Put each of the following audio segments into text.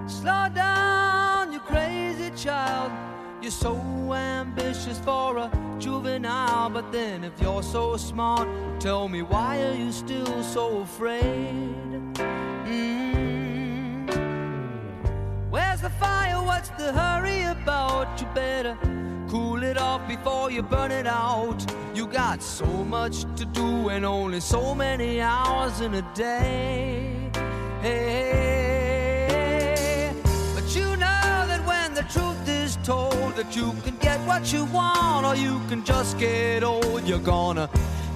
Slow down, you crazy child. You're so ambitious for a juvenile. But then if you're so smart, tell me, why are you still so afraid? Where's the fire? What's the hurry about? You better cool it off before you burn it out. You got so much to do and only so many hours in a day. Hey, but you know that when the truth is told, that you can get what you want or you can just get old. You're gonna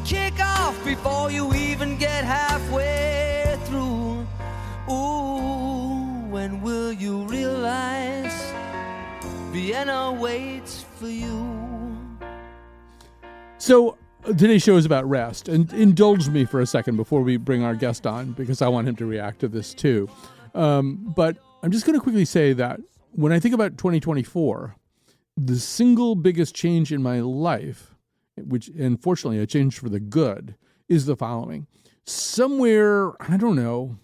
kick off before you even get halfway through. Ooh, when will you realize Vienna waits for you? So today's show is about rest, and indulge me for a second before we bring our guest on, because I want him to react to this too. But I'm just going to quickly say that when I think about 2024, the single biggest change in my life, which unfortunately a change for the good, is the following. Somewhere, I don't know,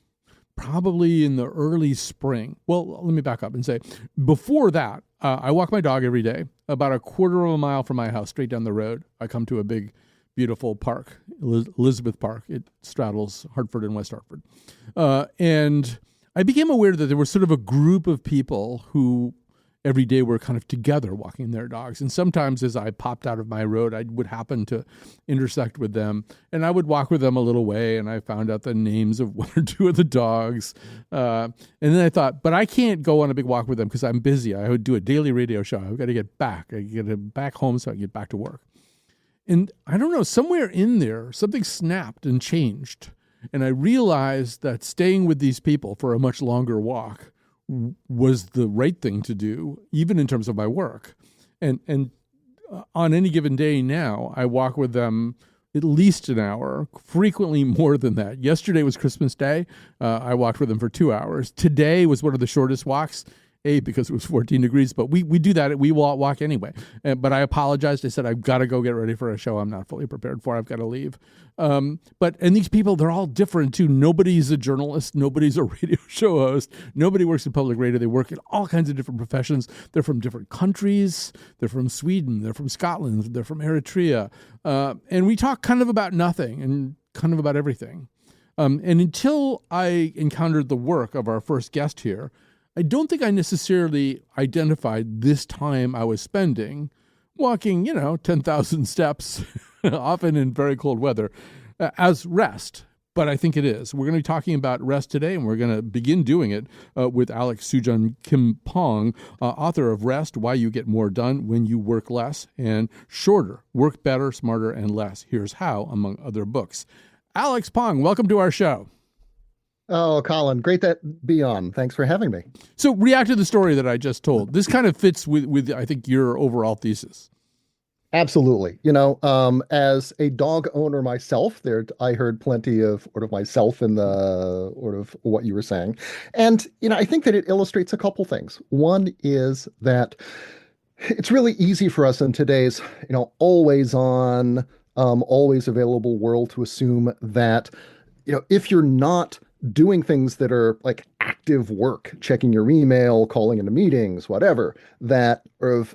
probably in the early spring. Well, let me back up and say, before that, I walk my dog every day, about a quarter of a mile from my house, straight down the road. I come to a big, beautiful park, Elizabeth Park. It straddles Hartford and West Hartford. And I became aware that there was sort of a group of people who every day were kind of together walking their dogs. And sometimes as I popped out of my road, I would happen to intersect with them. And I would walk with them a little way, and I found out the names of one or two of the dogs. And then I thought, but I can't go on a big walk with them because I'm busy. I would do a daily radio show. I've got to get back. I get back home so I can get back to work. And I don't know, somewhere in there, something snapped and changed. And I realized that staying with these people for a much longer walk was the right thing to do, even in terms of my work. And on any given day now, I walk with them at least an hour, frequently more than that. Yesterday was Christmas Day. I walked with them for 2 hours. Today was one of the shortest walks, because it was 14 degrees, but we do that. We walk anyway. But I apologized. I said, I've got to go get ready for a show I'm not fully prepared for. I've got to leave. And these people, they're all different too. Nobody's a journalist. Nobody's a radio show host. Nobody works in public radio. They work in all kinds of different professions. They're from different countries. They're from Sweden. They're from Scotland. They're from Eritrea. And we talk kind of about nothing and kind of about everything. And until I encountered the work of our first guest here, I don't think I necessarily identified this time I was spending walking, 10,000 steps, often in very cold weather, as rest. But I think it is. We're going to be talking about rest today, and we're going to begin doing it with Alex Soojun Kim Pong, author of Rest, Why You Get More Done When You Work Less, and Shorter, Work Better, Smarter, and Less. Here's How, among other books. Alex Pong, welcome to our show. Oh, Colin, great to be on. Thanks for having me. So react to the story that I just told. This kind of fits with I think, your overall thesis. Absolutely. As a dog owner myself, I heard plenty of myself in the what you were saying. And, I think that it illustrates a couple things. One is that it's really easy for us in today's, always on, always available world to assume that, if you're not doing things that are like active work, checking your email, calling into meetings, whatever, that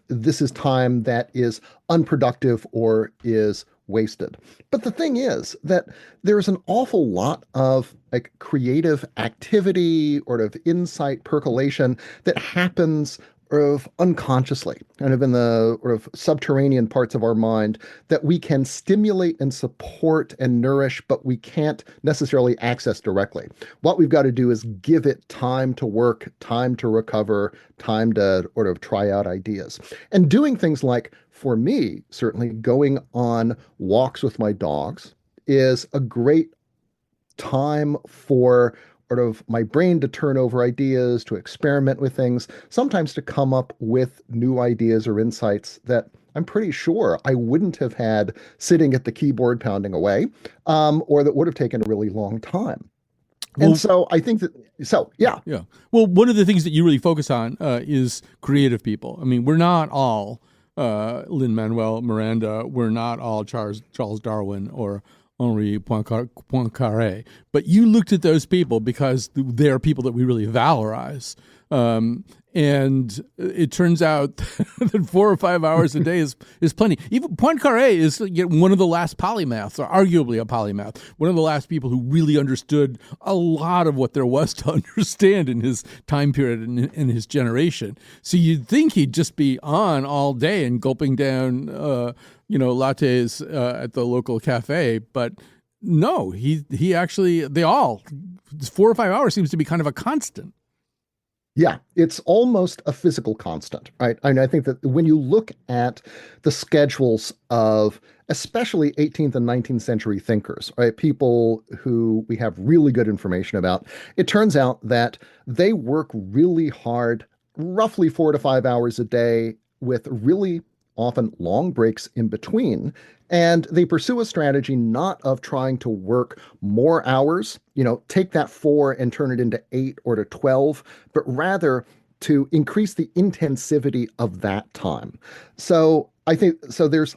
this is time that is unproductive or is wasted. But the thing is that there's an awful lot of like creative activity or of insight percolation that happens unconsciously, kind of in the subterranean parts of our mind that we can stimulate and support and nourish, but we can't necessarily access directly. What we've got to do is give it time to work, time to recover, time to try out ideas. And doing things like, for me, certainly going on walks with my dogs is a great time for my brain to turn over ideas, to experiment with things, sometimes to come up with new ideas or insights that I'm pretty sure I wouldn't have had sitting at the keyboard pounding away, or that would have taken a really long time. And so I think yeah. Well, one of the things that you really focus on is creative people. I mean, we're not all Lin-Manuel Miranda. We're not all Charles Darwin or Henri Poincaré. But you looked at those people because they're people that we really valorize. And it turns out that 4 or 5 hours a day is plenty. Even Poincaré is one of the last polymaths, or arguably a polymath, one of the last people who really understood a lot of what there was to understand in his time period and in his generation. So you'd think he'd just be on all day and gulping down, lattes at the local cafe, but no, he actually, 4 or 5 hours seems to be kind of a constant. Yeah, it's almost a physical constant, right? And I think that when you look at the schedules of especially 18th and 19th century thinkers, right, people who we have really good information about, it turns out that they work really hard, roughly 4 to 5 hours a day, with really often long breaks in between. And they pursue a strategy not of trying to work more hours, take that 4 and turn it into 8 or to 12, but rather to increase the intensivity of that time. So I think there's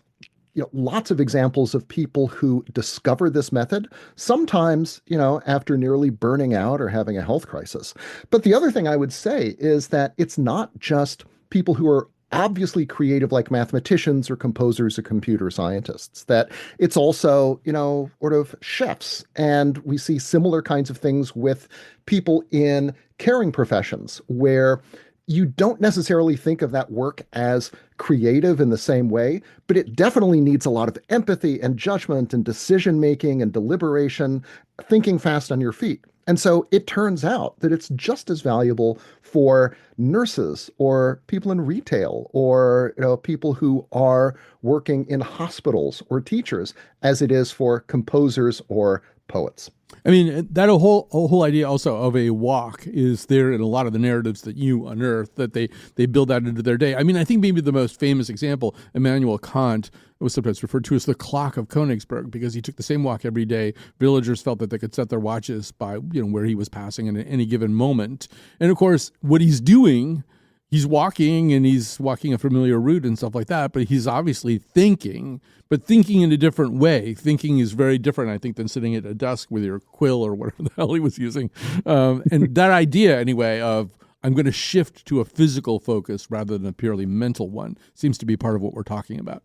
lots of examples of people who discover this method, sometimes, after nearly burning out or having a health crisis. But the other thing I would say is that it's not just people who are obviously creative like mathematicians or composers or computer scientists, that it's also, sort of chefs. And we see similar kinds of things with people in caring professions where you don't necessarily think of that work as creative in the same way, but it definitely needs a lot of empathy and judgment and decision-making and deliberation, thinking fast on your feet. And so it turns out that it's just as valuable for nurses or people in retail or people who are working in hospitals or teachers as it is for composers or poets. I mean, that whole idea also of a walk is there in a lot of the narratives that you unearth, that they build that into their day. I mean, I think maybe the most famous example, Immanuel Kant, was sometimes referred to as the clock of Königsberg, because he took the same walk every day. Villagers felt that they could set their watches by where he was passing in any given moment. And of course, what he's doing, he's walking a familiar route and stuff like that, but he's obviously thinking, but thinking in a different way. Thinking is very different, I think, than sitting at a desk with your quill or whatever the hell he was using. And that idea, anyway, of I'm going to shift to a physical focus rather than a purely mental one seems to be part of what we're talking about.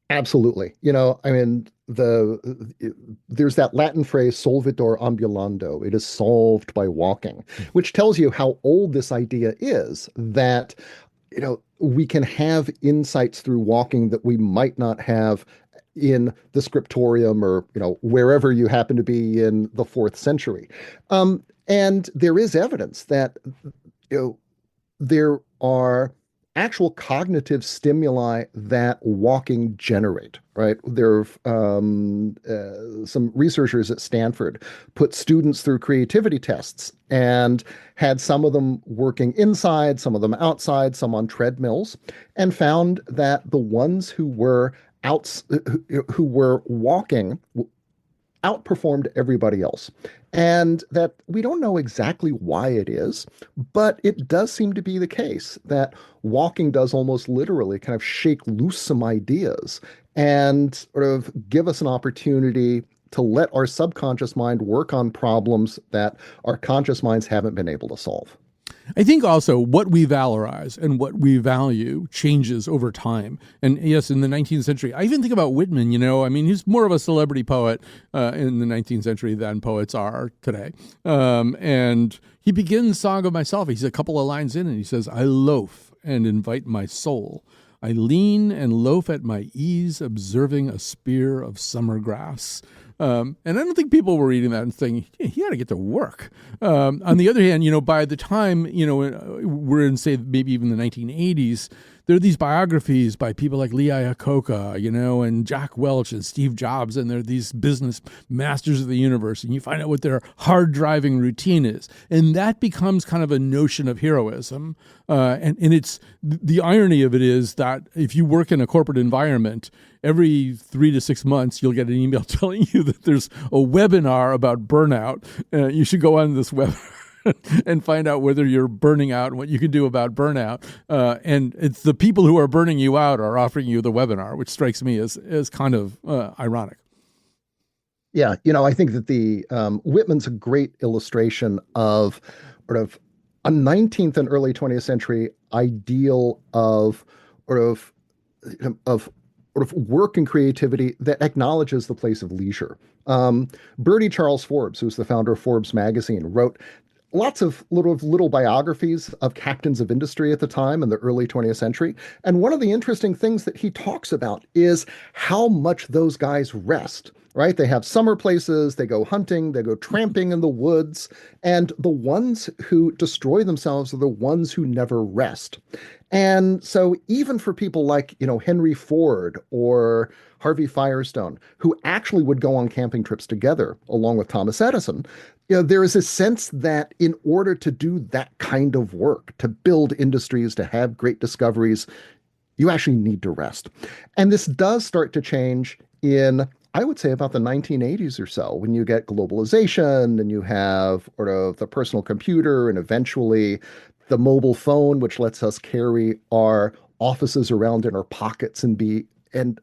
Absolutely. There's that Latin phrase, solvitur ambulando. It is solved by walking, which tells you how old this idea is, that, we can have insights through walking that we might not have in the scriptorium or, wherever you happen to be in the 4th century. And there is evidence that, there are actual cognitive stimuli that walking generate, right? There are some researchers at Stanford put students through creativity tests and had some of them working inside, some of them outside, some on treadmills, and found that the ones who were walking outperformed everybody else. And that we don't know exactly why it is, but it does seem to be the case that walking does almost literally kind of shake loose some ideas and sort of give us an opportunity to let our subconscious mind work on problems that our conscious minds haven't been able to solve. I think also what we valorize and what we value changes over time. And yes, in the 19th century, I even think about Whitman, he's more of a celebrity poet in the 19th century than poets are today. And he begins Song of Myself. He's a couple of lines in and he says, I loaf and invite my soul. I lean and loaf at my ease, observing a spear of summer grass. And I don't think people were reading that and saying, he got to get to work. On the other hand, by the time, we're in, say, maybe even the 1980s, there are these biographies by people like Lee Iacocca, and Jack Welch and Steve Jobs, and they're these business masters of the universe, and you find out what their hard-driving routine is. And that becomes kind of a notion of heroism. And it's the irony of it is that if you work in a corporate environment, every 3 to 6 months, you'll get an email telling you that there's a webinar about burnout. You should go on this webinar and find out whether you're burning out and what you can do about burnout. And it's the people who are burning you out are offering you the webinar, which strikes me as kind of ironic. Yeah, I think that the Whitman's a great illustration of sort of a 19th and early 20th century ideal sort of of work and creativity that acknowledges the place of leisure. Bertie Charles Forbes, who's the founder of Forbes magazine, wrote lots of little biographies of captains of industry at the time in the early 20th century. And one of the interesting things that he talks about is how much those guys rest, right? They have summer places, they go hunting, they go tramping in the woods, and the ones who destroy themselves are the ones who never rest. And so even for people like, Henry Ford or Harvey Firestone, who actually would go on camping trips together along with Thomas Edison, there is a sense that in order to do that kind of work, to build industries, to have great discoveries, you actually need to rest. And this does start to change in, I would say, about the 1980s or so, when you get globalization and you have sort of the personal computer and eventually the mobile phone, which lets us carry our offices around in our pockets and be and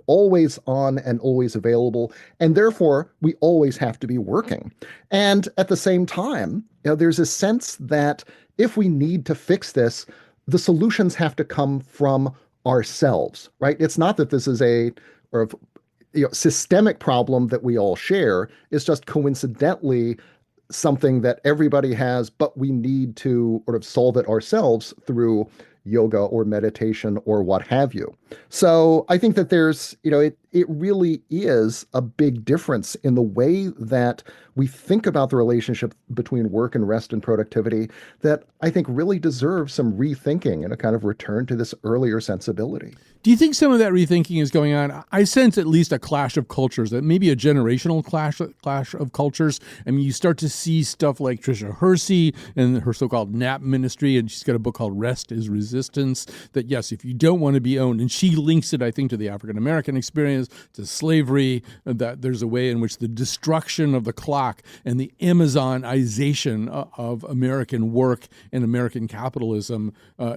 always on and always available, and therefore we always have to be working. And at the same time, there's a sense that if we need to fix this, the solutions have to come from ourselves, right? It's not that this is a or systemic problem that we all share. It's just coincidentally something that everybody has, but we need to sort of solve it ourselves through yoga or meditation or what have you. So I think that there's, it really is a big difference in the way that we think about the relationship between work and rest and productivity that I think really deserves some rethinking and a kind of return to this earlier sensibility. Do you think some of that rethinking is going on? I sense at least a clash of cultures, that maybe a generational clash of cultures. I mean, you start to see stuff like Tricia Hersey and her so-called NAP ministry, and she's got a book called Rest is Resistance, that yes, if you don't want to be owned, and she links it, I think, to the African-American experience, to slavery, that there's a way in which the destruction of the clock and the Amazonization of American work and American capitalism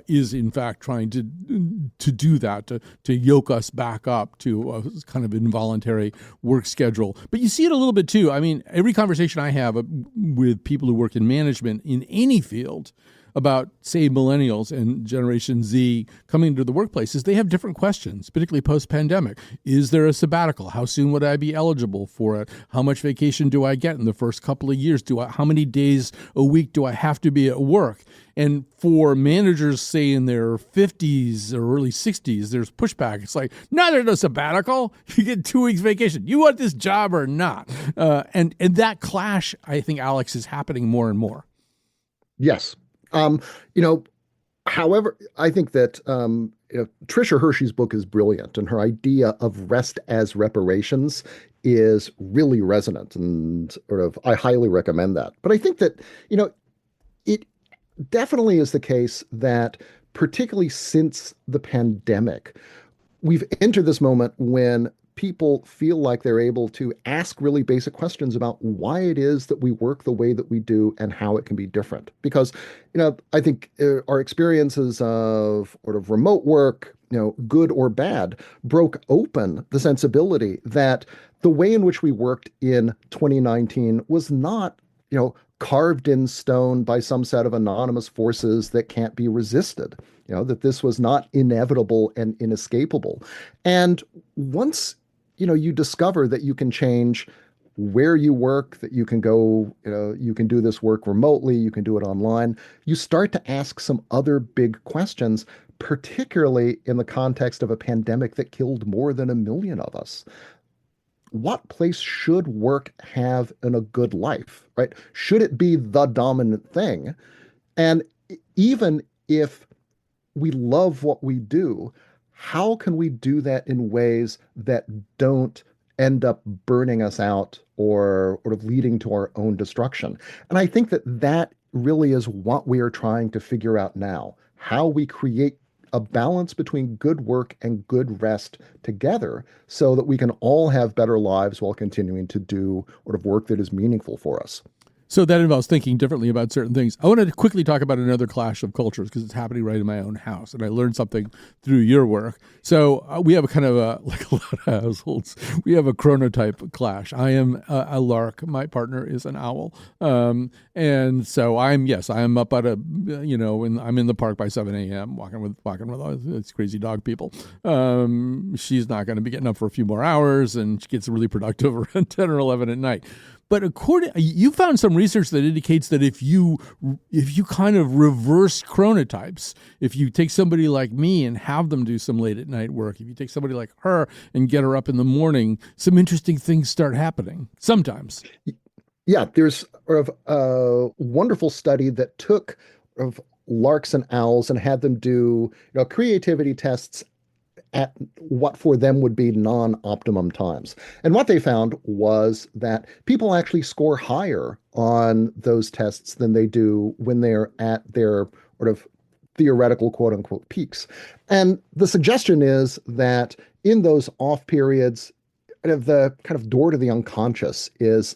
is in fact trying to do that, to yoke us back up to a kind of involuntary work schedule. But you see it a little bit too. I mean, every conversation I have with people who work in management in any field about, say, millennials and Generation Z coming into the workplaces, they have different questions, particularly post-pandemic. Is there a sabbatical? How soon would I be eligible for it? How much vacation do I get in the first couple of years? How many days a week do I have to be at work? And for managers, say, in their 50s or early 60s, there's pushback. It's like, no, there's no sabbatical. You get 2 weeks vacation. You want this job or not? And that clash, I think, Alex, is happening more and more. Yes. However, I think that Tricia Hersey's book is brilliant, and her idea of rest as reparations is really resonant, and I highly recommend that. But I think that it definitely is the case that, particularly since the pandemic, we've entered this moment when people feel like they're able to ask really basic questions about why it is that we work the way that we do and how it can be different. Because, I think our experiences of remote work, good or bad, broke open the sensibility that the way in which we worked in 2019 was not, carved in stone by some set of anonymous forces that can't be resisted, that this was not inevitable and inescapable. And once you discover that you can change where you work, that you can go, you can do this work remotely, you can do it online, you start to ask some other big questions, particularly in the context of a pandemic that killed more than 1 million of us. What place should work have in a good life, right? Should it be the dominant thing? And even if we love what we do, how can we do that in ways that don't end up burning us out or leading to our own destruction? And I think that really is what we are trying to figure out now, how we create a balance between good work and good rest together so that we can all have better lives while continuing to do work that is meaningful for us. So that involves thinking differently about certain things. I want to quickly talk about another clash of cultures because it's happening right in my own house, and I learned something through your work. So we have a kind of like a lot of households, we have a chronotype clash. I am a lark. My partner is an owl, and so I am up at and I'm in the park by 7 a.m. walking with all these crazy dog people. She's not going to be getting up for a few more hours, and she gets really productive around 10 or 11 at night. But you found some research that indicates that if you kind of reverse chronotypes, if you take somebody like me and have them do some late at night work, if you take somebody like her and get her up in the morning, some interesting things start happening sometimes. Yeah, there's sort of a wonderful study that took sort of larks and owls and had them do creativity tests at what for them would be non-optimum times. And what they found was that people actually score higher on those tests than they do when they're at their sort of theoretical quote unquote peaks. And the suggestion is that in those off periods, the kind of door to the unconscious is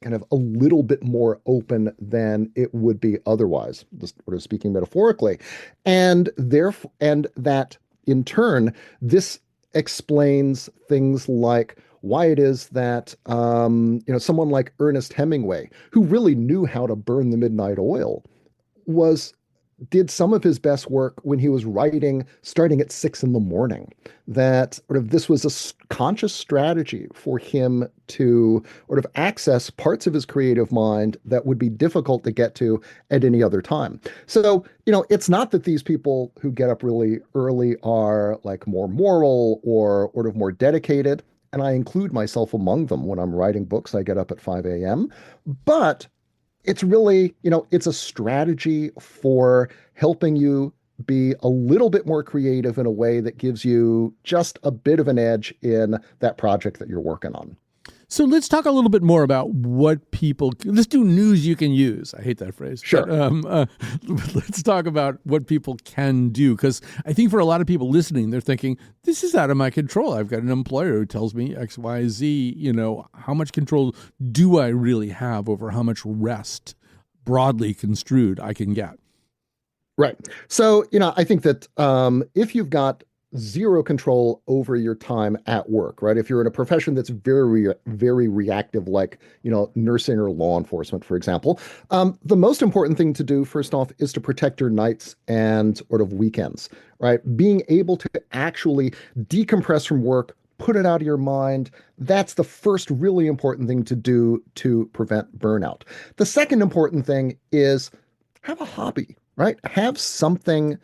kind of a little bit more open than it would be otherwise, just sort of speaking metaphorically. And that in turn, this explains things like why it is that someone like Ernest Hemingway, who really knew how to burn the midnight oil, did some of his best work when he was writing starting at 6 a.m. That sort of this was a conscious strategy for him to sort of access parts of his creative mind that would be difficult to get to at any other time. So, it's not that these people who get up really early are like more moral or sort of more dedicated. And I include myself among them. When I'm writing books, I get up at 5 a.m. But it's really, it's a strategy for helping you be a little bit more creative in a way that gives you just a bit of an edge in that project that you're working on. So let's talk a little bit more about let's do news you can use. I hate that phrase. Sure. But, let's talk about what people can do. Because I think for a lot of people listening, they're thinking, this is out of my control. I've got an employer who tells me X, Y, Z. How much control do I really have over how much rest, broadly construed, I can get? Right. So, I think that if you've got zero control over your time at work, right? If you're in a profession that's very, very reactive, like, nursing or law enforcement, for example, the most important thing to do, first off, is to protect your nights and sort of weekends, right? Being able to actually decompress from work, put it out of your mind. That's the first really important thing to do to prevent burnout. The second important thing is have a hobby, right? Have something,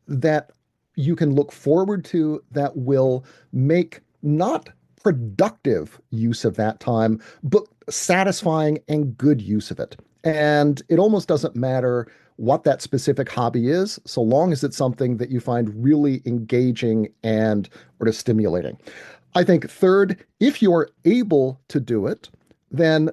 that you can look forward to that will make not productive use of that time, but satisfying and good use of it. And it almost doesn't matter what that specific hobby is, so long as it's something that you find really engaging and sort of stimulating. I think third, if you're able to do it, then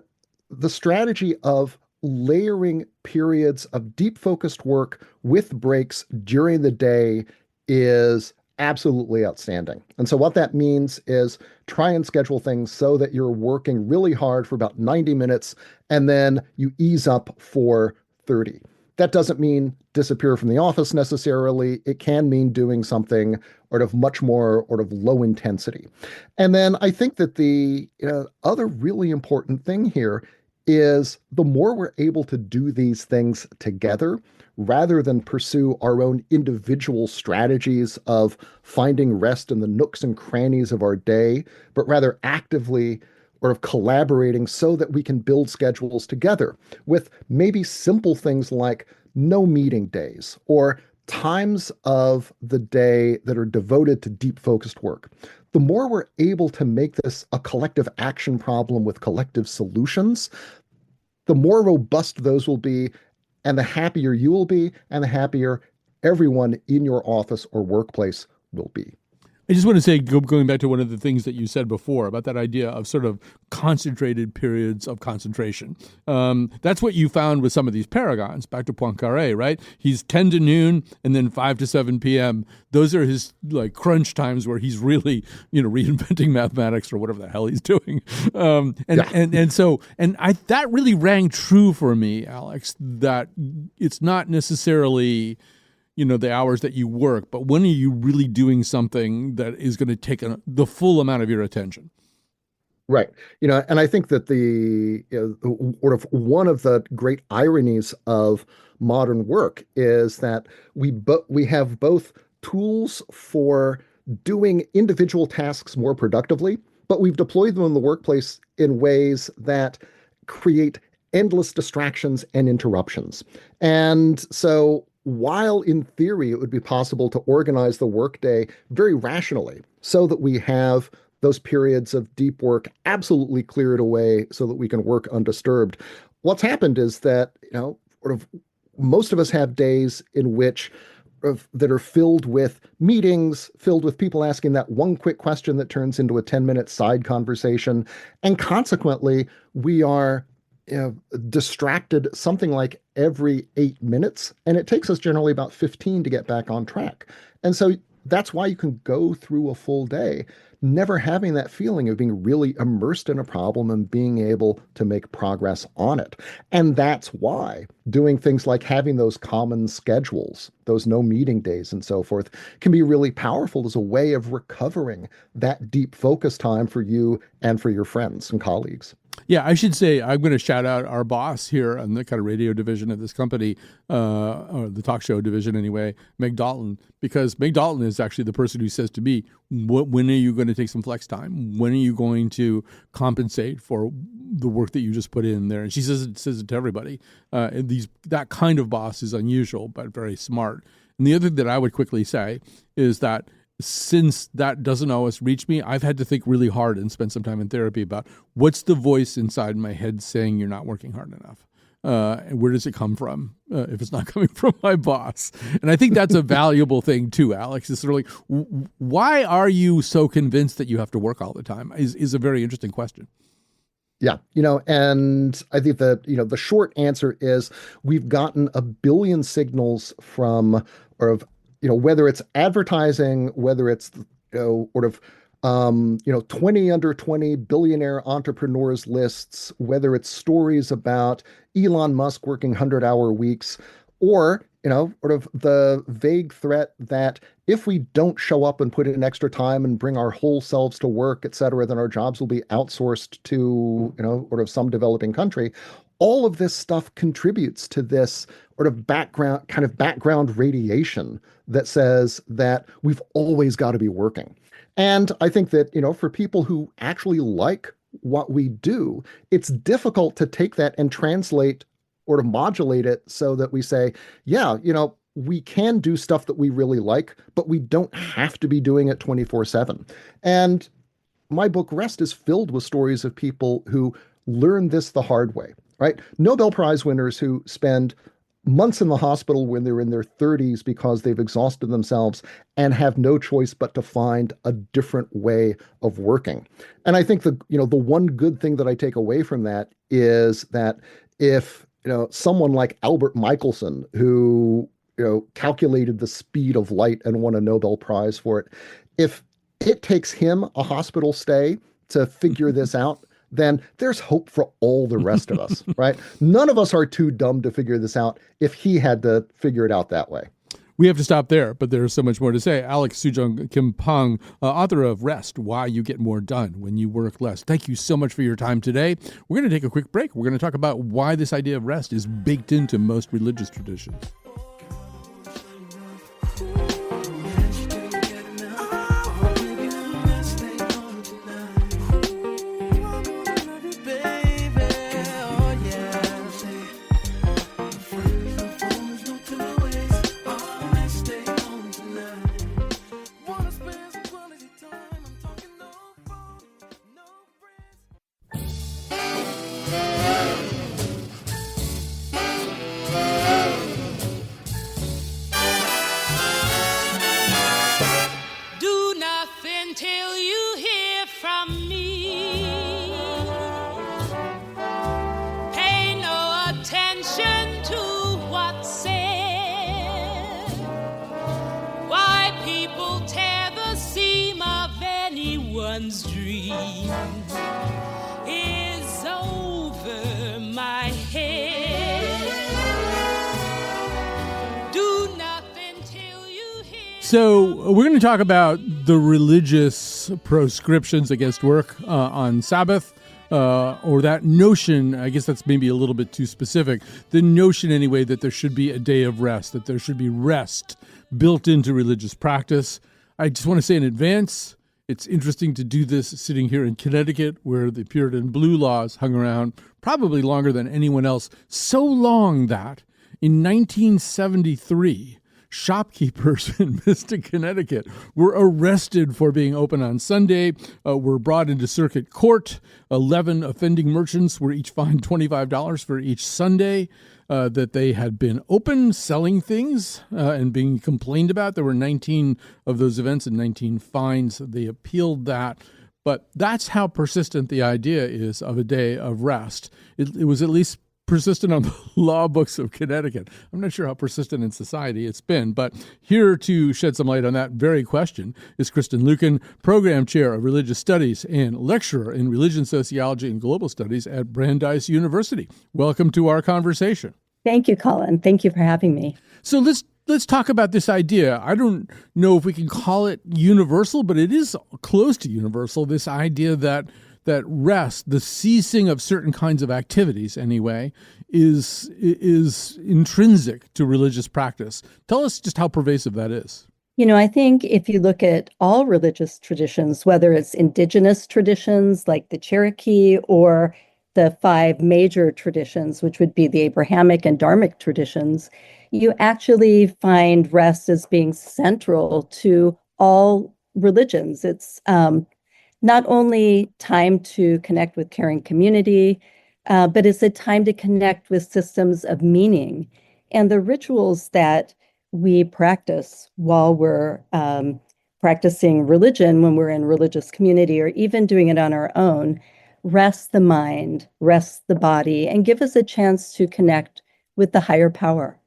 the strategy of layering periods of deep focused work with breaks during the day is absolutely outstanding. And so what that means is try and schedule things so that you're working really hard for about 90 minutes and then you ease up for 30. That doesn't mean disappear from the office necessarily. It can mean doing something sort of much more sort of low intensity. And then I think that the other really important thing here is the more we're able to do these things together, rather than pursue our own individual strategies of finding rest in the nooks and crannies of our day, but rather actively or of collaborating so that we can build schedules together with maybe simple things like no meeting days or times of the day that are devoted to deep focused work. The more we're able to make this a collective action problem with collective solutions, the more robust those will be, and the happier you will be, and the happier everyone in your office or workplace will be. I just want to say, going back to one of the things that you said before about that idea of sort of concentrated periods of concentration. That's what you found with some of these paragons, back to Poincaré, right? He's 10 to noon and then 5 to 7 p.m. Those are his like crunch times where he's really, reinventing mathematics or whatever the hell he's doing. That really rang true for me, Alex, that it's not necessarily the hours that you work, but when are you really doing something that is going to take the full amount of your attention? Right. And I think that one of the great ironies of modern work is that we have both tools for doing individual tasks more productively, but we've deployed them in the workplace in ways that create endless distractions and interruptions. And so while in theory it would be possible to organize the workday very rationally so that we have those periods of deep work absolutely cleared away so that we can work undisturbed, what's happened is that, most of us have days in which that are filled with meetings, filled with people asking that one quick question that turns into a 10-minute side conversation. And consequently, we are distracted something like every 8 minutes, and it takes us generally about 15 to get back on track. And so that's why you can go through a full day never having that feeling of being really immersed in a problem and being able to make progress on it. And that's why doing things like having those common schedules, those no meeting days and so forth, can be really powerful as a way of recovering that deep focus time for you and for your friends and colleagues. Yeah, I should say I'm going to shout out our boss here on the kind of radio division of this company, or the talk show division anyway, Meg Dalton, because Meg Dalton is actually the person who says to me, when are you going to take some flex time? When are you going to compensate for the work that you just put in there? And she says it to everybody. That kind of boss is unusual, but very smart. And the other thing that I would quickly say is that since that doesn't always reach me, I've had to think really hard and spend some time in therapy about what's the voice inside my head saying you're not working hard enough. And where does it come from if it's not coming from my boss? And I think that's a valuable thing too, Alex. It's sort of like, why are you so convinced that you have to work all the time is a very interesting question. Yeah, and I think that, the short answer is we've gotten a billion signals from, whether it's advertising, whether it's, 20 under 20 billionaire entrepreneurs lists, whether it's stories about Elon Musk working 100-hour weeks, or, the vague threat that if we don't show up and put in extra time and bring our whole selves to work, et cetera, then our jobs will be outsourced to, some developing country. All of this stuff contributes to this background radiation that says that we've always got to be working. And I think that, for people who actually like what we do, it's difficult to take that and translate or to modulate it so that we say, yeah, we can do stuff that we really like, but we don't have to be doing it 24/7. And my book Rest is filled with stories of people who learn this the hard way, right? Nobel Prize winners who spend months in the hospital when they're in their 30s because they've exhausted themselves and have no choice but to find a different way of working. And I think the one good thing that I take away from that is that if, someone like Albert Michelson, who, calculated the speed of light and won a Nobel Prize for it, if it takes him a hospital stay to figure this out, then there's hope for all the rest of us, right? None of us are too dumb to figure this out if he had to figure it out that way. We have to stop there, but there's so much more to say. Alex Soojung Kim Pang, author of Rest, Why You Get More Done When You Work Less. Thank you so much for your time today. We're going to take a quick break. We're going to talk about why this idea of rest is baked into most religious traditions. woman's dream is over my head. Do nothing till you hear. So we're going to talk about the religious proscriptions against work on Sabbath. Or that notion, I guess that's maybe a little bit too specific, the notion anyway that there should be a day of rest, that there should be rest built into religious practice. I just want to say in advance, it's interesting to do this sitting here in Connecticut where the Puritan blue laws hung around probably longer than anyone else, so long that in 1973, shopkeepers in Mystic, Connecticut were arrested for being open on Sunday, were brought into circuit court. 11 offending merchants were each fined $25 for each Sunday that they had been open selling things and being complained about. There were 19 of those events and 19 fines. They appealed that. But that's how persistent the idea is of a day of rest. It was at least persistent on the law books of Connecticut. I'm not sure how persistent in society it's been, but here to shed some light on that very question is Kristen Lucken, Program Chair of Religious Studies and Lecturer in Religion, Sociology, and Global Studies at Brandeis University. Welcome to our conversation. Thank you, Colin. Thank you for having me. So let's talk about this idea. I don't know if we can call it universal, but it is close to universal, this idea that rest, the ceasing of certain kinds of activities anyway, is intrinsic to religious practice. Tell us just how pervasive that is. You know, I think if you look at all religious traditions, whether it's indigenous traditions like the Cherokee or the 5 major traditions, which would be the Abrahamic and Dharmic traditions, you actually find rest as being central to all religions. It's not only time to connect with caring community, but it's a time to connect with systems of meaning. And the rituals that we practice while we're practicing religion, when we're in religious community, or even doing it on our own, rest the mind, rest the body, and give us a chance to connect with the higher power.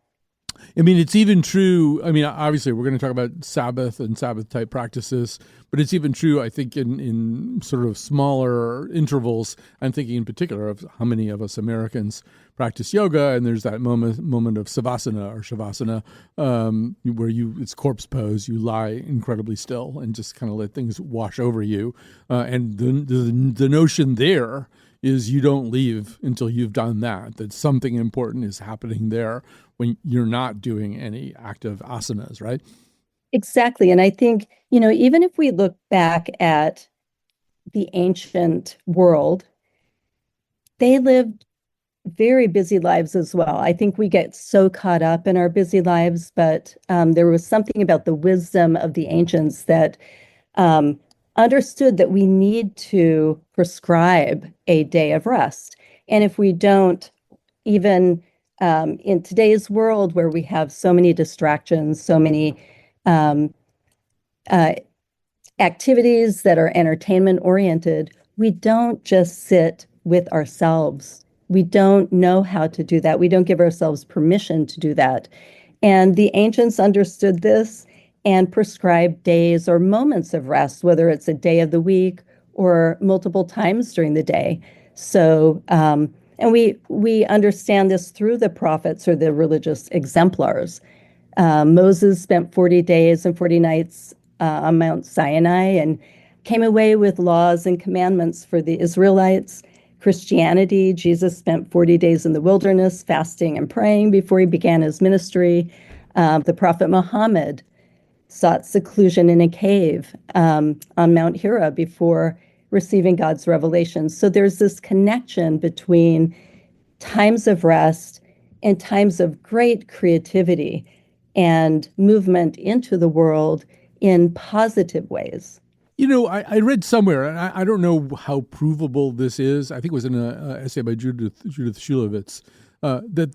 I mean, it's even true. I mean, obviously, we're going to talk about Sabbath and Sabbath-type practices, but it's even true, I think, in sort of smaller intervals. I'm thinking in particular of how many of us Americans practice yoga, and there's that moment of savasana or shavasana where it's corpse pose. You lie incredibly still and just kind of let things wash over you. And the notion there is you don't leave until you've done that something important is happening there when you're not doing any active asanas, right? Exactly. And I think, you know, even if we look back at the ancient world, they lived very busy lives as well. I think we get so caught up in our busy lives, but there was something about the wisdom of the ancients that understood that we need to prescribe a day of rest. And if we don't, even in today's world where we have so many distractions, so many activities that are entertainment oriented, we don't just sit with ourselves. We don't know how to do that. We don't give ourselves permission to do that. And the ancients understood this and prescribed days or moments of rest, whether it's a day of the week or multiple times during the day. So, and we understand this through the prophets or the religious exemplars. Moses spent 40 days and 40 nights on Mount Sinai and came away with laws and commandments for the Israelites. Christianity, Jesus spent 40 days in the wilderness fasting and praying before he began his ministry. The prophet Muhammad sought seclusion in a cave on Mount Hira before receiving God's revelation. So there's this connection between times of rest and times of great creativity and movement into the world in positive ways. You know, I read somewhere, and I don't know how provable this is. I think it was in an essay by Judith Shulevitz, that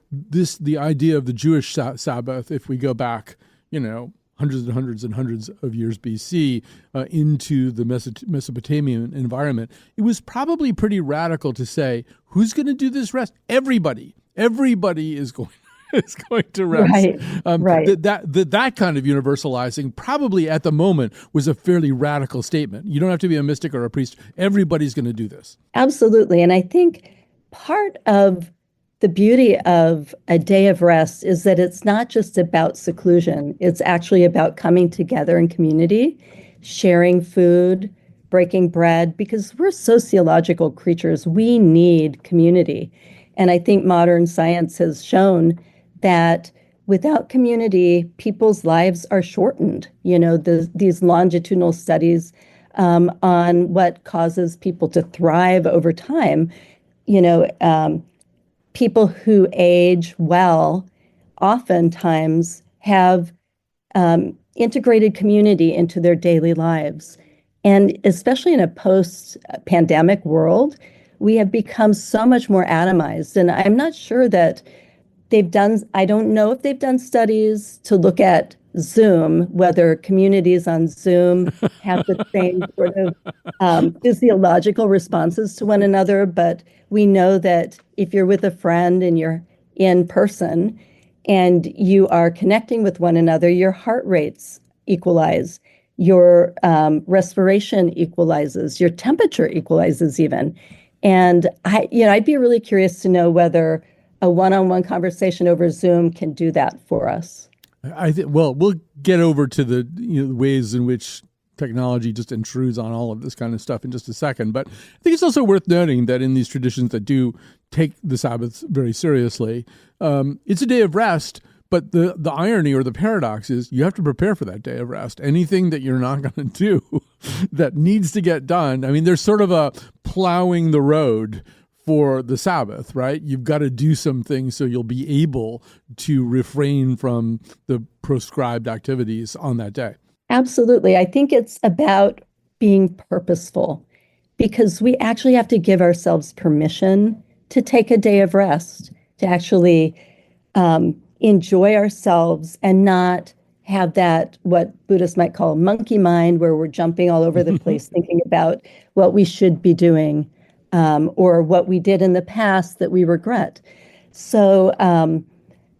the idea of the Jewish Sabbath, if we go back, you know, hundreds and hundreds and hundreds of years BC into the Mesopotamian environment, it was probably pretty radical to say, who's going to do this rest? Everybody is going is going to rest. Right, right. That kind of universalizing probably at the moment was a fairly radical statement. You don't have to be a mystic or a priest. Everybody's going to do this. Absolutely. And I think part of the beauty of a day of rest is that it's not just about seclusion. It's actually about coming together in community, sharing food, breaking bread, because we're sociological creatures. We need community. And I think modern science has shown that without community, people's lives are shortened. These longitudinal studies on what causes people to thrive over time, people who age well oftentimes have integrated community into their daily lives. And especially in a post-pandemic world, we have become so much more atomized. And I'm not sure that I don't know if they've done studies to look at Zoom, whether communities on Zoom have the same sort of physiological responses to one another. But we know that if you're with a friend and you're in person and you are connecting with one another, your heart rates equalize, your respiration equalizes, your temperature equalizes even. And I'd be really curious to know whether a one-on-one conversation over Zoom can do that for us. Well, we'll get over to the ways in which technology just intrudes on all of this kind of stuff in just a second. But I think it's also worth noting that in these traditions that do take the Sabbath very seriously, it's a day of rest. But the irony or the paradox is you have to prepare for that day of rest. Anything that you're not going to do that needs to get done. I mean, there's sort of a plowing the road for the Sabbath, right? You've got to do some things so you'll be able to refrain from the prescribed activities on that day. Absolutely. I think it's about being purposeful because we actually have to give ourselves permission to take a day of rest, to actually enjoy ourselves and not have that, what Buddhists might call monkey mind, where we're jumping all over the place, thinking about what we should be doing or what we did in the past that we regret. So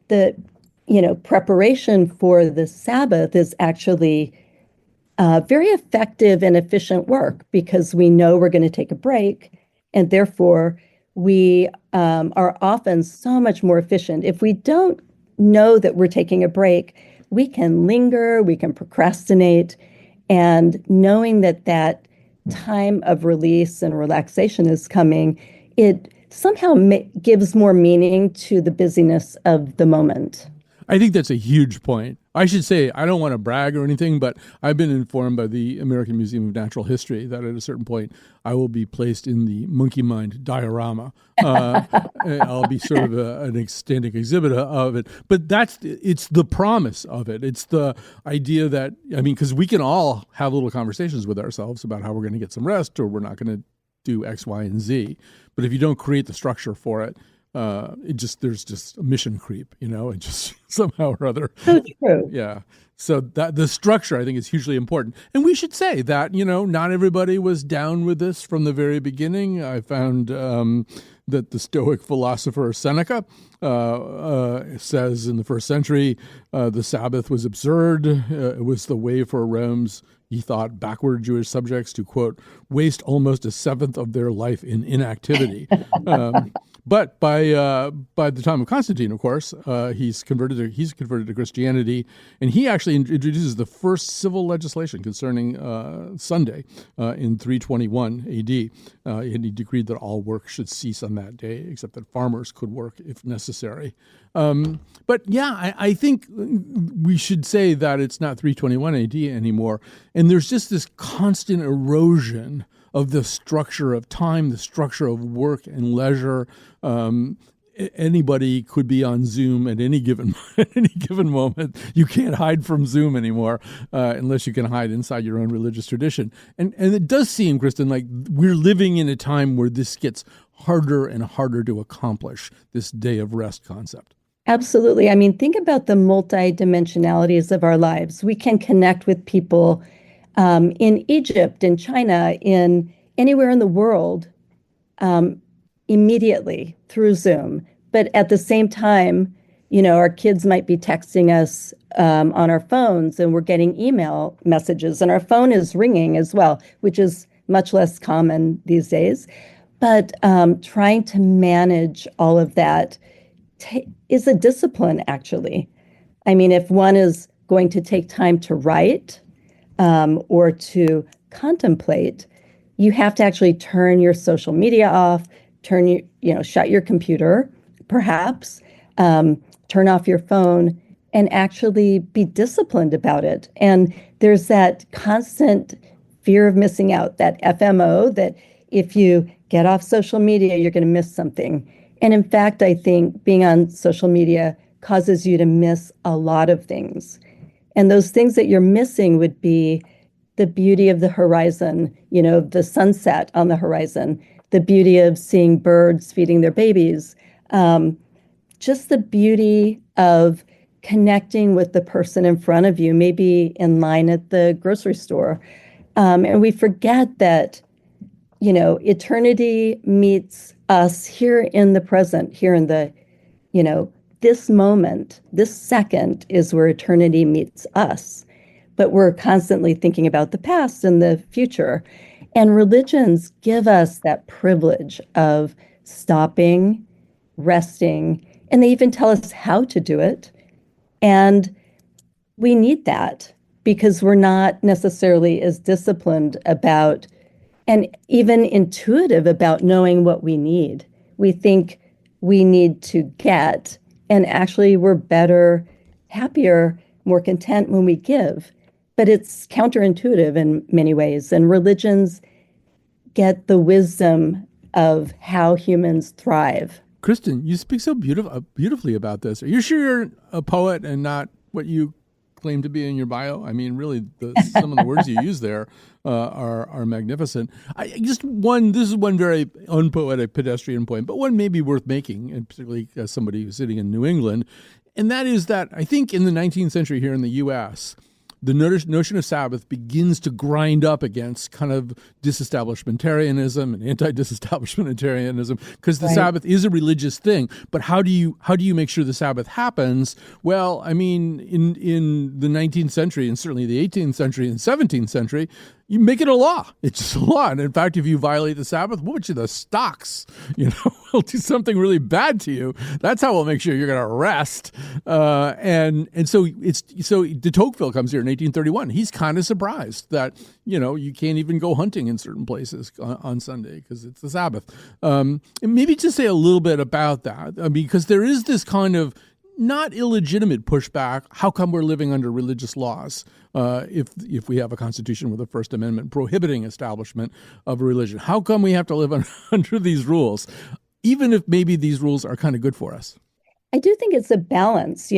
the preparation for the Sabbath is actually very effective and efficient work because we know we're going to take a break, and therefore we are often so much more efficient. If we don't know that we're taking a break, we can linger, we can procrastinate, and knowing that time of release and relaxation is coming, it somehow gives more meaning to the busyness of the moment. I think that's a huge point. I should say, I don't want to brag or anything, but I've been informed by the American Museum of Natural History that at a certain point I will be placed in the monkey mind diorama. I'll be sort of an standing exhibit of it. But it's the promise of it. It's the idea that, because we can all have little conversations with ourselves about how we're going to get some rest or we're not going to do X, Y, and Z. But if you don't create the structure for it, there's just a mission creep, it just somehow or other. So true. Yeah. So that the structure, I think, is hugely important. And we should say that, not everybody was down with this from the very beginning. I found that the Stoic philosopher Seneca says in the first century, the Sabbath was absurd. It was the way for Rome's, he thought, backward Jewish subjects to, quote, waste almost a seventh of their life in inactivity. But by the time of Constantine, of course, he's converted to Christianity, and he actually introduces the first civil legislation concerning Sunday in 321 A.D. And he decreed that all work should cease on that day, except that farmers could work if necessary. But yeah, I think we should say that it's not 321 A.D. anymore, and there's just this constant erosion of the structure of time, the structure of work and leisure. Anybody could be on Zoom at any given moment. You can't hide from Zoom anymore unless you can hide inside your own religious tradition. And it does seem, Kristen, like we're living in a time where this gets harder and harder to accomplish, this day of rest concept. Absolutely. Think about the multidimensionalities of our lives. We can connect with people in Egypt, in China, in anywhere in the world, immediately through Zoom. But at the same time, Our kids might be texting us on our phones, and we're getting email messages, and our phone is ringing as well, which is much less common these days. But trying to manage all of that is a discipline, actually. I mean, if one is going to take time to write or to contemplate, you have to actually turn your social media off, shut your computer, perhaps, turn off your phone, and actually be disciplined about it. And there's that constant fear of missing out, that FMO, that if you get off social media, you're going to miss something. And in fact, I think being on social media causes you to miss a lot of things. And those things that you're missing would be the beauty of the horizon, the sunset on the horizon, the beauty of seeing birds feeding their babies, just the beauty of connecting with the person in front of you, maybe in line at the grocery store. And we forget that, eternity meets us here in the present, here in the, this moment, this second is where eternity meets us. But we're constantly thinking about the past and the future. And religions give us that privilege of stopping, resting, and they even tell us how to do it. And we need that because we're not necessarily as disciplined about and even intuitive about knowing what we need. We think we need to get, and actually we're better, happier, more content when we give. But it's counterintuitive in many ways. And religions get the wisdom of how humans thrive. Kristen, you speak so beautifully about this. Are you sure you're a poet and not what you claim to be in your bio? I mean, really, some of the words you use there are magnificent. This is one very unpoetic pedestrian point, but one may be worth making, and particularly as somebody who's sitting in New England. And that is that I think in the 19th century here in the U.S., the notion of Sabbath begins to grind up against kind of disestablishmentarianism and anti-disestablishmentarianism because the Sabbath is a religious thing. But how do you make sure the Sabbath happens? Well, I mean, in the 19th century and certainly the 18th century and 17th century, you make it a law. It's just a law. And in fact, if you violate the Sabbath, we'll put you the stocks. We'll do something really bad to you. That's how we'll make sure you're going to rest. And so de Tocqueville comes here in 1831. He's kind of surprised that you can't even go hunting in certain places on Sunday because it's the Sabbath. And maybe just say a little bit about that, because there is this kind of not illegitimate pushback. How come we're living under religious laws if we have a constitution with a First Amendment prohibiting establishment of a religion? How come we have to live under these rules, even if maybe these rules are kind of good for us? I do think it's a balance,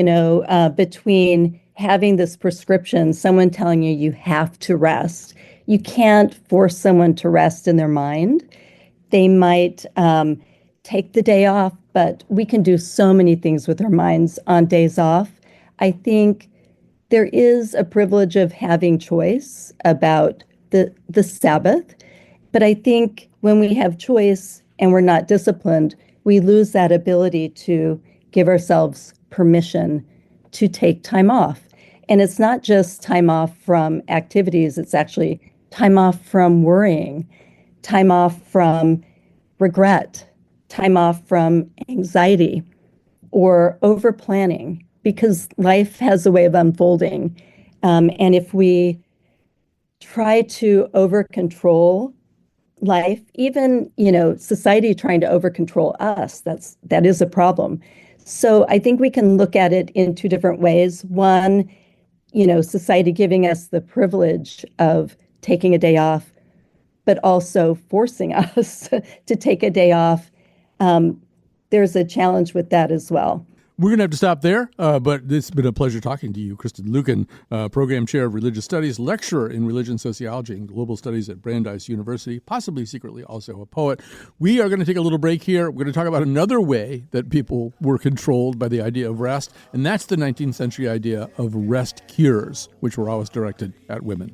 between having this prescription, someone telling you have to rest. You can't force someone to rest in their mind. They might take the day off, but we can do so many things with our minds on days off. I think there is a privilege of having choice about the Sabbath, but I think when we have choice and we're not disciplined, we lose that ability to give ourselves permission to take time off. And it's not just time off from activities, it's actually time off from worrying, time off from regret, time off from anxiety or over planning, because life has a way of unfolding. And if we try to over control life, even, society trying to over control us, that is a problem. So I think we can look at it in two different ways. One, society giving us the privilege of taking a day off, but also forcing us to take a day off. There's a challenge with that as well. We're going to have to stop there, but it's been a pleasure talking to you, Kristen Lucken, Program Chair of Religious Studies, lecturer in Religion Sociology and Global Studies at Brandeis University, possibly secretly also a poet. We are going to take a little break here. We're going to talk about another way that people were controlled by the idea of rest, and that's the 19th century idea of rest cures, which were always directed at women.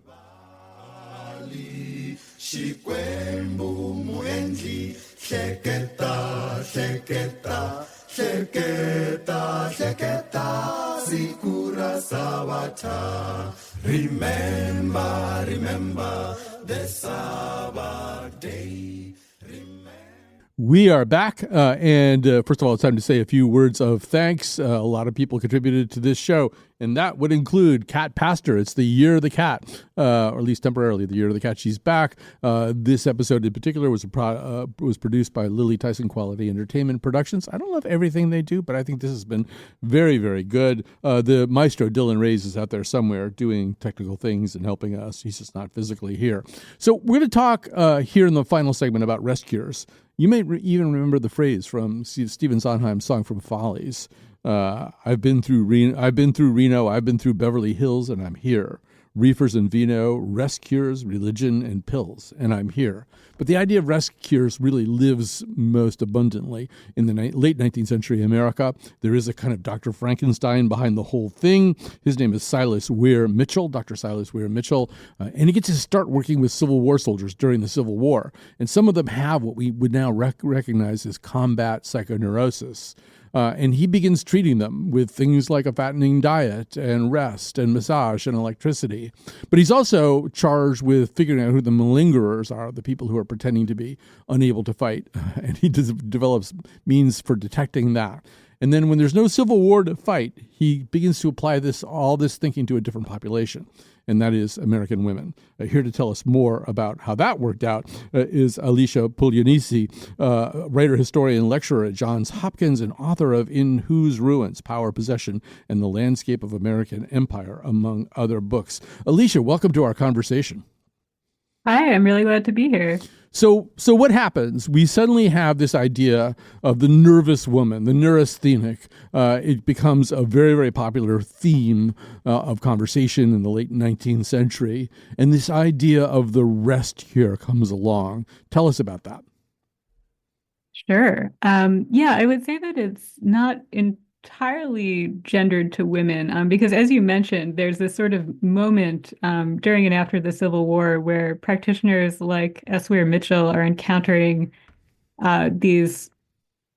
Hleketa, hleketa, siku ra Sabata. Remember the Sabbath day. We are back, and first of all, it's time to say a few words of thanks. A lot of people contributed to this show, and that would include Cat Pastor. It's the Year of the Cat, or at least temporarily the Year of the Cat. She's back. This episode in particular was produced by Lily Tyson Quality Entertainment Productions. I don't love everything they do, but I think this has been very, very good. The maestro, Dylan Reyes, is out there somewhere doing technical things and helping us. He's just not physically here. So we're going to talk here in the final segment about rest cures. You may even remember the phrase from Stephen Sondheim's song from Follies. I've been through Reno, I've been through Beverly Hills, and I'm here. Reefers and vino, rest cures, religion, and pills, and I'm here. But the idea of rest cures really lives most abundantly in the late 19th century America. There is a kind of Dr. Frankenstein behind the whole thing. His name is Silas Weir Mitchell, Dr. Silas Weir Mitchell, and he gets to start working with Civil War soldiers during the Civil War. And some of them have what we would now recognize as combat psychoneurosis. And he begins treating them with things like a fattening diet and rest and massage and electricity. But he's also charged with figuring out who the malingerers are, the people who are pretending to be unable to fight. And he develops means for detecting that. And then when there's no Civil War to fight, he begins to apply all this thinking to a different population, and that is American women. Here to tell us more about how that worked out is Alicia Puglianesi, writer, historian, lecturer at Johns Hopkins, and author of In Whose Ruins? Power, Possession, and the Landscape of American Empire, among other books. Alicia, welcome to our conversation. Hi, I'm really glad to be here. So what happens? We suddenly have this idea of the nervous woman, the neurasthenic. It becomes a very, very popular theme of conversation in the late 19th century. And this idea of the rest cure comes along. Tell us about that. Sure. I would say that it's not entirely gendered to women, because as you mentioned, there's this sort of moment during and after the Civil War where practitioners like S. Weir Mitchell are encountering these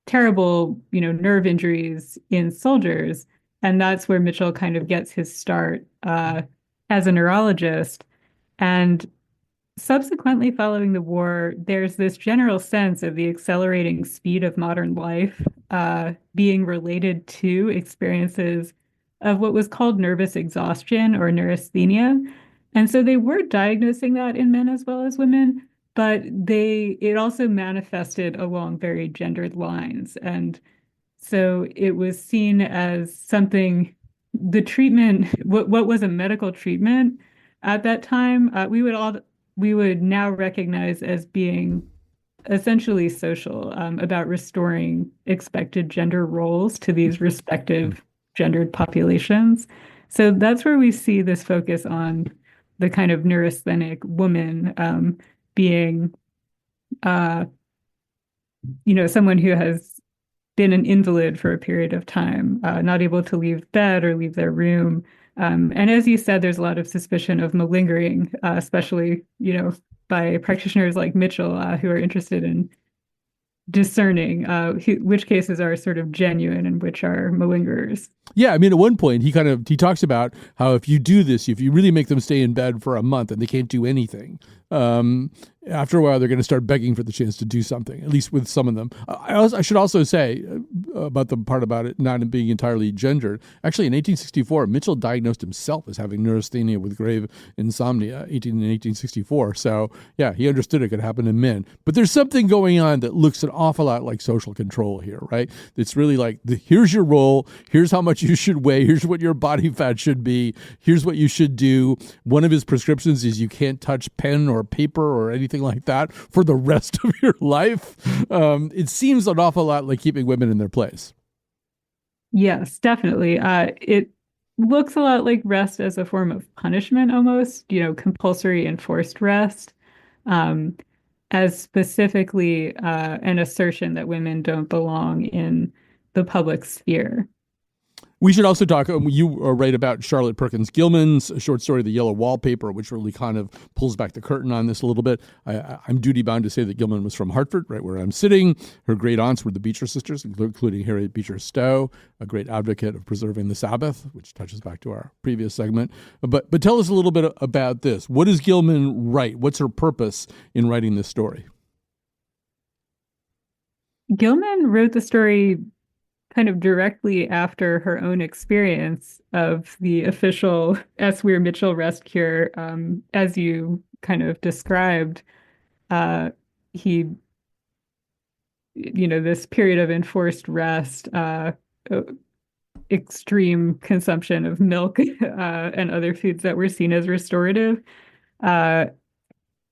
terrible, nerve injuries in soldiers. And that's where Mitchell kind of gets his start as a neurologist. And subsequently, following the war, there's this general sense of the accelerating speed of modern life being related to experiences of what was called nervous exhaustion or neurasthenia. And so they were diagnosing that in men as well as women, but it also manifested along very gendered lines. And so it was seen as something, the treatment, what was a medical treatment at that time, we would now recognize as being essentially social, about restoring expected gender roles to these respective gendered populations. So that's where we see this focus on the kind of neurasthenic woman being, someone who has been an invalid for a period of time, not able to leave bed or leave their room. And as you said, there's a lot of suspicion of malingering, especially, by practitioners like Mitchell, who are interested in discerning which cases are sort of genuine and which are malingerers. Yeah, I mean, at one point, he talks about how if you do this, if you really make them stay in bed for a month and they can't do anything, after a while, they're going to start begging for the chance to do something, at least with some of them. I should also say about the part about it not being entirely gendered. Actually, in 1864, Mitchell diagnosed himself as having neurasthenia with grave insomnia in 1864. So, yeah, he understood it could happen in men. But there's something going on that looks an awful lot like social control here, right? It's really like, here's your role, here's how much you should weigh, here's what your body fat should be, here's what you should do. One of his prescriptions is you can't touch pen or paper or anything like that for the rest of your life. It seems an awful lot like keeping women in their place. Yes, definitely. It looks a lot like rest as a form of punishment almost, compulsory enforced rest, as specifically an assertion that women don't belong in the public sphere. We should also talk, you write about Charlotte Perkins Gilman's short story, The Yellow Wallpaper, which really kind of pulls back the curtain on this a little bit. I'm duty-bound to say that Gilman was from Hartford, right where I'm sitting. Her great aunts were the Beecher sisters, including Harriet Beecher Stowe, a great advocate of preserving the Sabbath, which touches back to our previous segment. But tell us a little bit about this. What does Gilman write? What's her purpose in writing this story? Gilman wrote the story kind of directly after her own experience of the official S. Weir Mitchell rest cure, as you kind of described. He, this period of enforced rest, extreme consumption of milk and other foods that were seen as restorative.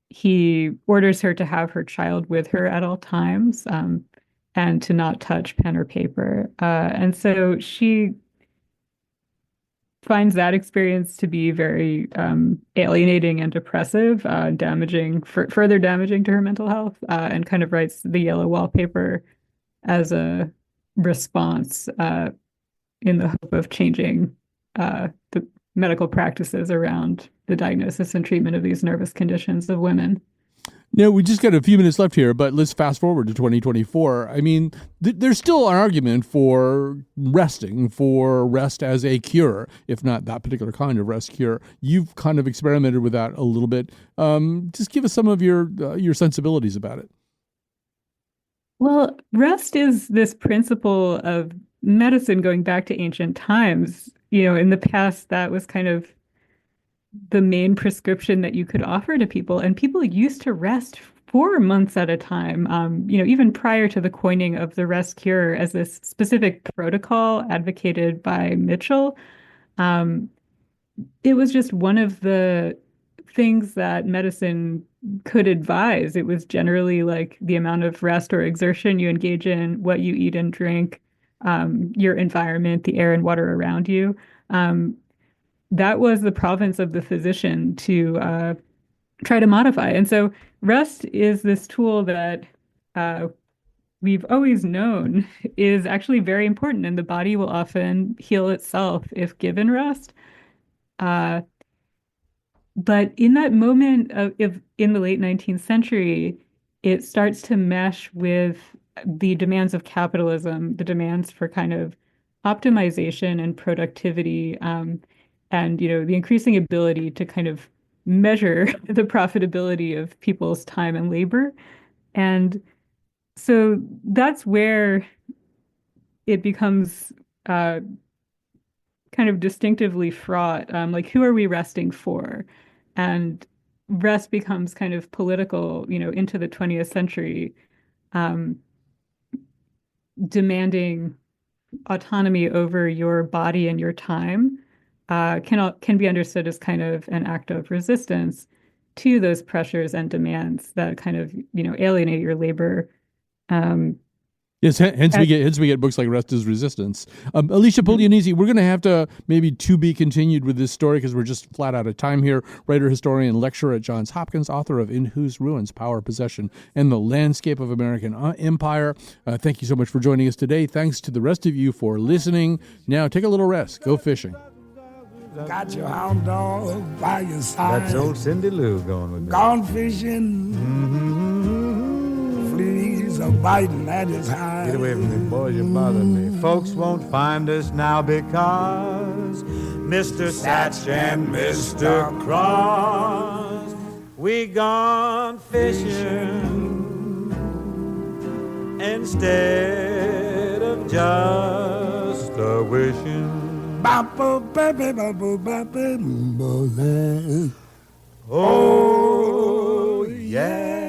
He orders her to have her child with her at all times. And to not touch pen or paper. And so she finds that experience to be very alienating and oppressive, further damaging to her mental health, and kind of writes The Yellow Wallpaper as a response in the hope of changing the medical practices around the diagnosis and treatment of these nervous conditions of women. Now, we just got a few minutes left here, but let's fast forward to 2024. I mean, there's still an argument for rest as a cure, if not that particular kind of rest cure. You've kind of experimented with that a little bit. Just give us some of your sensibilities about it. Well, rest is this principle of medicine going back to ancient times. In the past, that was kind of the main prescription that you could offer to people. And people used to rest for months at a time, even prior to the coining of the rest cure as this specific protocol advocated by Mitchell. It was just one of the things that medicine could advise. It was generally like the amount of rest or exertion you engage in, what you eat and drink, your environment, the air and water around you. That was the province of the physician to try to modify. And so rest is this tool that we've always known is actually very important, and the body will often heal itself if given rest. But in that moment in the late 19th century, it starts to mesh with the demands of capitalism, the demands for kind of optimization and productivity, and the increasing ability to kind of measure the profitability of people's time and labor. And so that's where it becomes kind of distinctively fraught. Like, who are we resting for? And rest becomes kind of political, into the 20th century, demanding autonomy over your body and your time. Can be understood as kind of an act of resistance to those pressures and demands that kind of alienate your labor. Yes, hence we get books like Rest is Resistance. Alicia Puglianese, we're going to have to maybe to be continued with this story because we're just flat out of time here. Writer, historian, lecturer at Johns Hopkins, author of In Whose Ruins, Power, Possession, and the Landscape of American Empire. Thank you so much for joining us today. Thanks to the rest of you for listening. Now take a little rest. Go fishing. Got your hound dog by your side. That's old Cindy Lou going with me. Gone fishing. Fleas are biting at his hide. Get away from me, boys, you bother me. Folks won't find us now because Mr. Satch and Mr. Cross, we gone fishing instead of just a wishing. Oh, yeah.